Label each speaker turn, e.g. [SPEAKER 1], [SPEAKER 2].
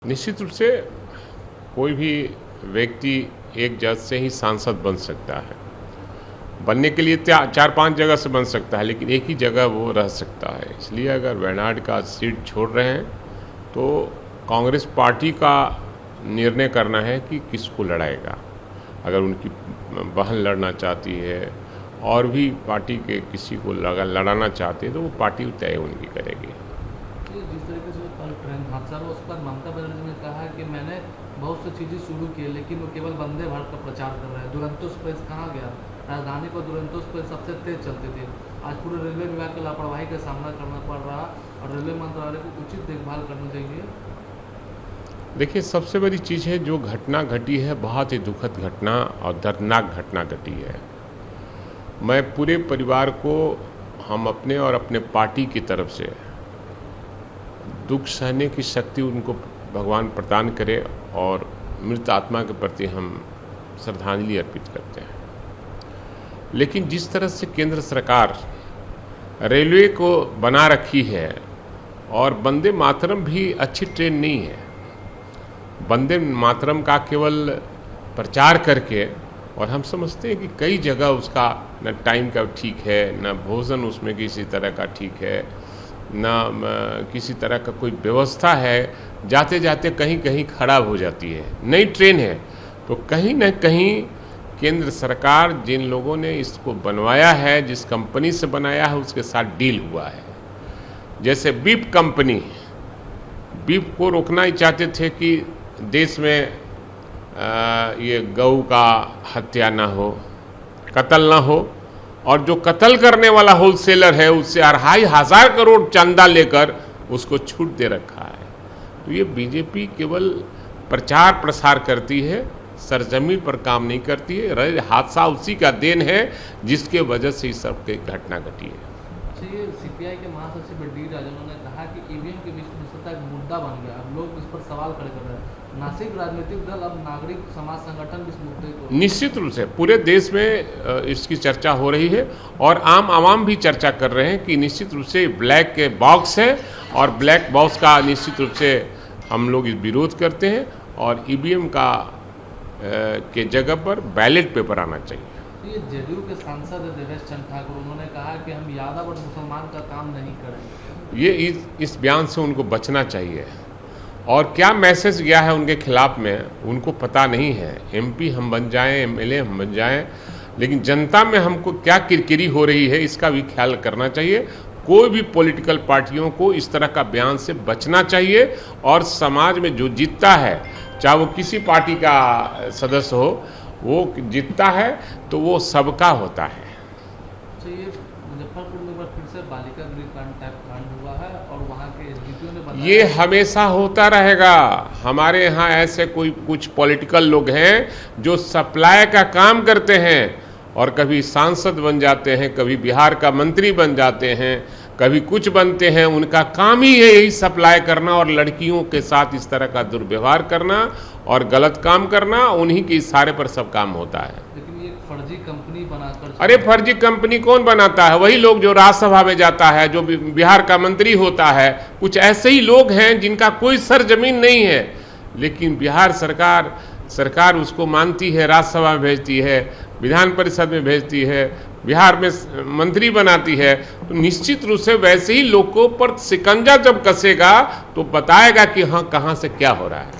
[SPEAKER 1] निश्चित रूप से कोई भी व्यक्ति एक जगह से ही सांसद बन सकता है। बनने के लिए 4-5 जगह से बन सकता है, लेकिन एक ही जगह वो रह सकता है। इसलिए अगर वायनाड का सीट छोड़ रहे हैं तो कांग्रेस पार्टी का निर्णय करना है कि किसको लड़ाएगा। अगर उनकी बहन लड़ना चाहती है और भी पार्टी के किसी को लड़ाना चाहते हैं तो वो पार्टी तय उनकी करेगी।
[SPEAKER 2] जिस तरीके से कल ट्रेन हादसा हुआ उस पर ममता बनर्जी ने कहा कि मैंने बहुत सी चीज़ें शुरू की है, लेकिन वो केवल वंदे भारत का प्रचार कर रहा है। दुरंतो एक्सप्रेस कहाँ गया? राजधानी को दुरंतो एक्सप्रेस सबसे तेज चलती थी। आज पूरे रेलवे विभाग की लापरवाही का सामना करना पड़ रहा और रेलवे मंत्रालय को उचित देखभाल करनी चाहिए।
[SPEAKER 1] देखिए, सबसे बड़ी चीज़ है जो घटना घटी है, बहुत ही दुखद घटना और दर्दनाक घटना घटी है। मैं पूरे परिवार को, हम अपने और अपने पार्टी की तरफ से दुख सहने की शक्ति उनको भगवान प्रदान करे और मृत आत्मा के प्रति हम श्रद्धांजलि अर्पित करते हैं। लेकिन जिस तरह से केंद्र सरकार रेलवे को बना रखी है, और वंदे मातरम भी अच्छी ट्रेन नहीं है। वंदे मातरम का केवल प्रचार करके, और हम समझते हैं कि कई जगह उसका न टाइम का ठीक है, न भोजन उसमें किसी तरह का ठीक है, न किसी तरह का कोई व्यवस्था है। जाते जाते कहीं कहीं खराब हो जाती है। नई ट्रेन है तो कहीं न कहीं केंद्र सरकार, जिन लोगों ने इसको बनवाया है, जिस कंपनी से बनाया है, उसके साथ डील हुआ है। जैसे बीप कंपनी, बीप को रोकना ही चाहते थे कि देश में ये गऊ का हत्या ना हो, कत्ल ना हो, और जो कत्ल करने वाला होलसेलर है उससे 2,500 करोड़ चंदा लेकर उसको छूट दे रखा है। तो ये बीजेपी केवल प्रचार प्रसार करती है, सरजमी पर काम नहीं करती है। हादसा उसी का देन है जिसके वजह से इस सब की घटना घटी है।
[SPEAKER 2] ये सीपीआई के महासचिव डी राजन ने कहा कि ईवीएम की विश्वसनीयता एक मुद्दा बन गया। अब लोग इस पर सवाल खड़े कर रहे हैं। नासिक राजनीतिक दल, अब नागरिक समाज संगठन इस मुद्दे को
[SPEAKER 1] निश्चित रूप से पूरे देश में इसकी चर्चा हो रही है और आम आवाम भी चर्चा कर रहे हैं कि निश्चित रूप से ब्लैक के बॉक्स है, और ब्लैक बॉक्स का निश्चित रूप से हम लोग विरोध करते हैं, और ईवीएम का के जगह पर बैलेट पेपर आना चाहिए।
[SPEAKER 2] ये जेडीयू के सांसद देवेश चंद्र ठाकुर, उन्होंने कहा कि हम यादव और मुसलमान का काम नहीं करेंगे।
[SPEAKER 1] ये इस बयान से उनको बचना चाहिए। और क्या मैसेज गया है उनके खिलाफ में उनको पता नहीं है। एमपी हम बन जाएं, एमएलए हम बन जाएं, लेकिन जनता में हमको क्या किरकिरी हो रही है इसका भी ख्याल करना चाहिए। कोई भी पॉलिटिकल पार्टियों को इस तरह का बयान से बचना चाहिए, और समाज में जो जीतता है, चाहे वो किसी पार्टी का सदस्य हो, वो जीतता है तो वो सबका होता है।
[SPEAKER 2] तो ये मुजफ्फरपुर में फिर से बालिका गृह कांड टाइप कांड हुआ है और वहाँ के एसडीपीओ ने बताया
[SPEAKER 1] ये हमेशा होता रहेगा। हमारे यहाँ ऐसे कुछ पॉलिटिकल लोग हैं जो सप्लाई का काम करते हैं, और कभी सांसद बन जाते हैं, कभी बिहार का मंत्री बन जाते हैं, कभी कुछ बनते हैं। उनका काम ही है यही सप्लाई करना और लड़कियों के साथ इस तरह का दुर्व्यवहार करना और गलत काम करना। उन्हीं के इशारे पर सब काम होता है।
[SPEAKER 2] लेकिन ये फर्जी कंपनी बनाकर,
[SPEAKER 1] अरे फर्जी कंपनी कौन बनाता है? वही लोग जो राज्यसभा में जाता है, जो बिहार का मंत्री होता है। कुछ ऐसे ही लोग हैं जिनका कोई सरजमीन नहीं है, लेकिन बिहार सरकार उसको मानती है, राज्यसभा में भेजती है, विधान परिषद में भेजती है, बिहार में मंत्री बनाती है। तो निश्चित रूप से वैसे ही लोगों पर शिकंजा जब कसेगा तो बताएगा कि हाँ, कहाँ से क्या हो रहा है।